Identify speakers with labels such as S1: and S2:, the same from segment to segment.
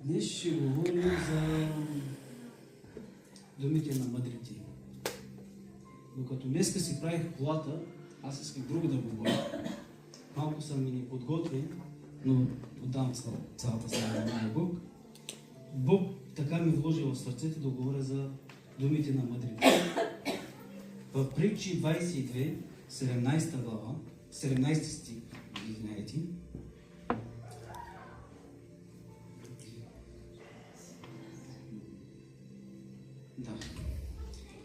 S1: Днес ще говорим за думите на мъдрите. Докато днеска си правих колата, аз исках друго да говоря. Малко съм и неподготвен, но отдам цялата слава на Бог. Бог така ми вложи в сърцето да говоря за думите на мъдрите. В Притчи 22, 17 глава, 17 стих, извинете, да.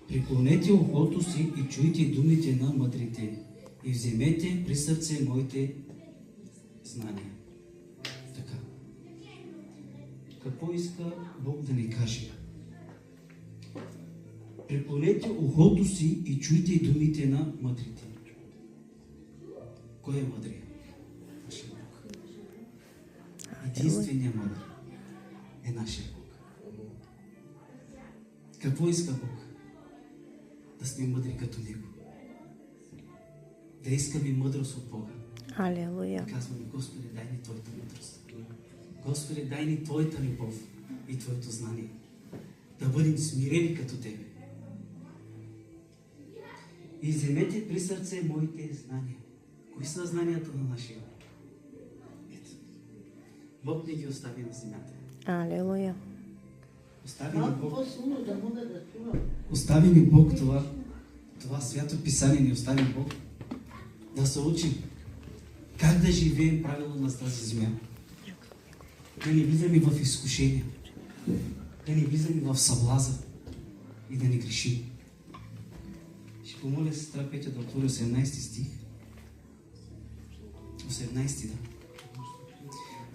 S1: Преклонете ухото си и чуйте думите на мъдрите и вземете при сърце моите знания. Така. Какво иска Бог да ни каже? Преклонете ухото си и чуйте думите на мъдрите. Кой е мъдрия? Нашия Бог. Единственият мъдър е нашия Бог. Какво иска Бог? Да сме мъдри като Него. Да искаме мъдрост от Бога.
S2: Алелуя.
S1: Казваме, Господи, дай ни Твоята мъдрост. Господи, дай ни Твоята любов и Твоето знание. Да бъдем смирени като Тебе. И вземете при сърце моите знания. Кои са знанията на нашия Бог? Ето. Бог не ги остави на земята.
S2: Алелуя.
S1: Остави ни Бог това свято писание ни остави Бог да се учим как да живеем правилно на тази земя. Да не влизаме в изкушения, да не влизаме в съблаза и да не грешим. Ще помоля сестра Петя да отвори 18 стих. 18, да.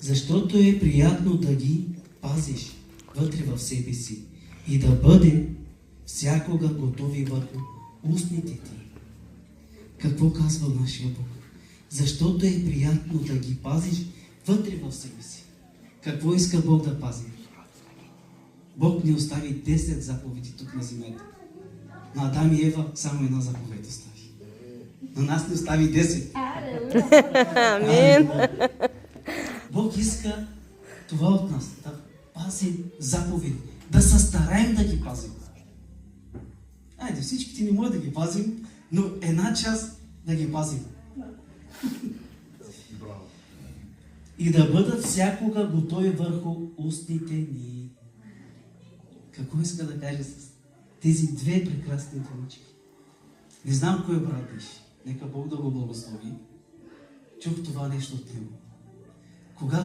S1: Защото е приятно да ги пазиш вътре в себе си и да бъде всякога готови върху устните ти. Какво казва нашия Бог? Защото е приятно да ги пазиш вътре в себе си. Какво иска Бог да пази? Бог ни остави 10 заповеди тук на земята. На Адам и Ева само една заповед остави. На нас ни остави 10.
S2: Амин.
S1: Бог иска това от нас. Да пазим заповеди. Да се стараем да ги пазим. Айде, всичките не може да ги пазим, но една част да ги пазим. И да бъдат всякога готови върху устните ни. Какво иска да каже с тези две прекрасни думички? Не знам кой брат беше. Нека Бог да го благослови. Чух това нещо от него.